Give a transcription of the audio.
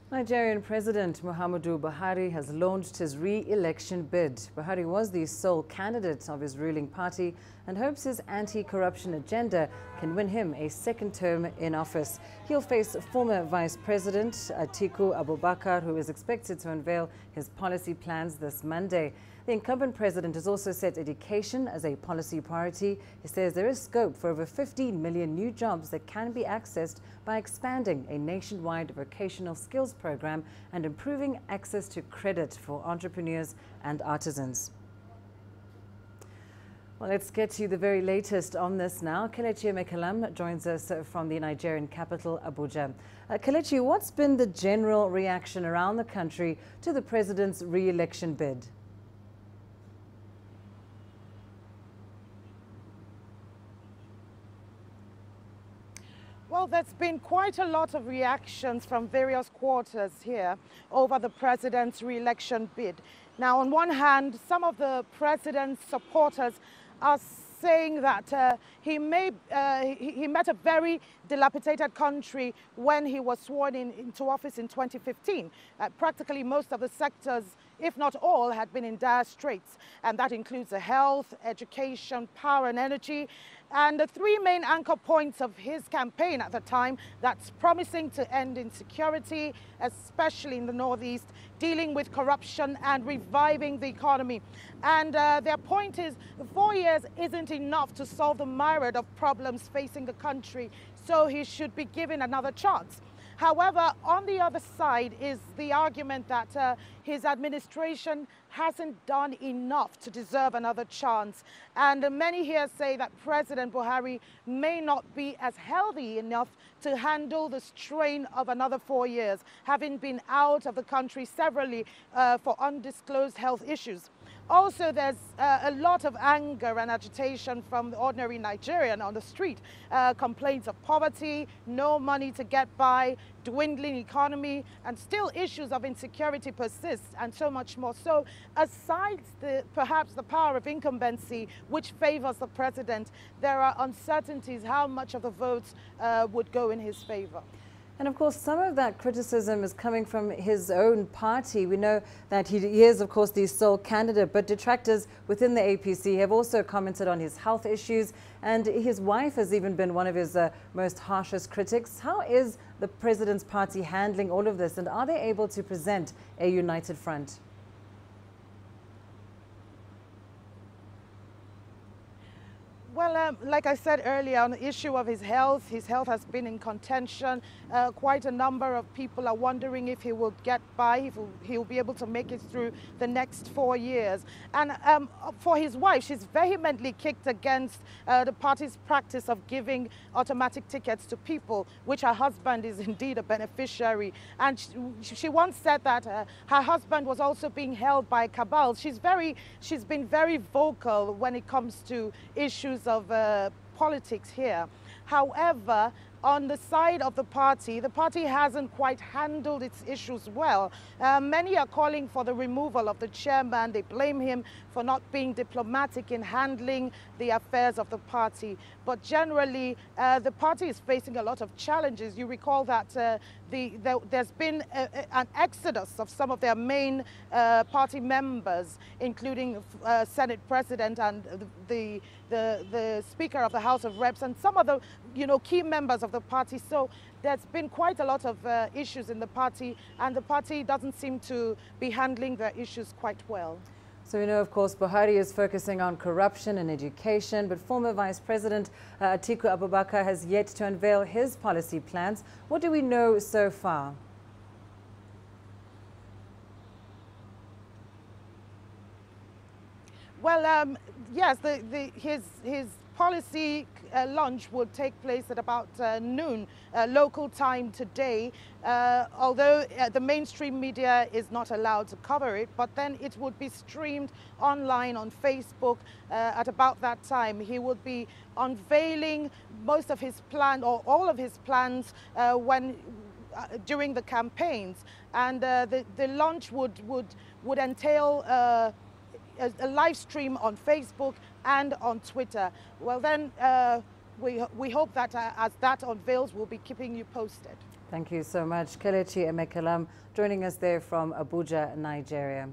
Nigerian President Muhammadu Buhari has launched his re-election bid. Buhari was the sole candidate of his ruling party and hopes his anti-corruption agenda can win him a second term in office. He'll face former Vice President Atiku Abubakar, who is expected to unveil his policy plans this Monday. The incumbent president has also set education as a policy priority. He says there is scope for over 15 million new jobs that can be accessed by expanding a nationwide vocational skills program and improving access to credit for entrepreneurs and artisans. Well, let's get to the very latest on this now. Kelechi Mekalam joins us from the Nigerian capital, Abuja. Kelechi, what's been the general reaction around the country to the president's re-election bid? Well, there's been quite a lot of reactions from various quarters here over the president's re-election bid. Now, on one hand, some of the president's supporters are saying that he met a very dilapidated country when he was sworn into office in 2015. Practically most of the sectors, if not all, had been in dire straits, and that includes the health, education, power and energy. And the three main anchor points of his campaign at the time, that's promising to end insecurity, especially in the Northeast, dealing with corruption and reviving the economy. And their point is 4 years isn't enough to solve the myriad of problems facing the country, so he should be given another chance. However, on the other side is the argument that his administration hasn't done enough to deserve another chance. And many here say that President Buhari may not be as healthy enough to handle the strain of another 4 years, having been out of the country severally for undisclosed health issues. Also, there's a lot of anger and agitation from the ordinary Nigerian on the street. Complaints of poverty, no money to get by, dwindling economy, and still issues of insecurity persist, and so much more. So, aside perhaps the power of incumbency, which favors the president, there are uncertainties how much of the votes would go in his favor. And of course, some of that criticism is coming from his own party. We know that he is, of course, the sole candidate, but detractors within the APC have also commented on his health issues, and his wife has even been one of his most harshest critics. How is the president's party handling all of this, and are they able to present a united front? Well, like I said earlier, on the issue of his health has been in contention. Quite a number of people are wondering if he will get by, if he will be able to make it through the next 4 years. And for his wife, she's vehemently kicked against the party's practice of giving automatic tickets to people, which her husband is indeed a beneficiary. And she once said that her husband was also being held by cabal. She's been very vocal when it comes to issues of politics here. However, on the side of the party hasn't quite handled its issues well. Many are calling for the removal of the chairman. They blame him for not being diplomatic in handling the affairs of the party. But generally, the party is facing a lot of challenges. You recall that there's been an exodus of some of their main party members, including Senate President and the Speaker of the House of Reps and some of the key members of the party. So there's been quite a lot of issues in the party, and the party doesn't seem to be handling their issues quite well. So we know, of course, Buhari is focusing on corruption and education, but former Vice President Atiku Abubakar has yet to unveil his policy plans. What do we know so far? Well, yes, his policy launch will take place at about noon local time today, although the mainstream media is not allowed to cover it, but then it would be streamed online on Facebook at about that time. He would be unveiling most of his plan, or all of his plans, during the campaigns, and the launch would entail a live stream on Facebook and on Twitter. Well, then we hope that as that unveils, we'll be keeping you posted. Thank you so much. Kelechi Emekalam joining us there from Abuja, Nigeria.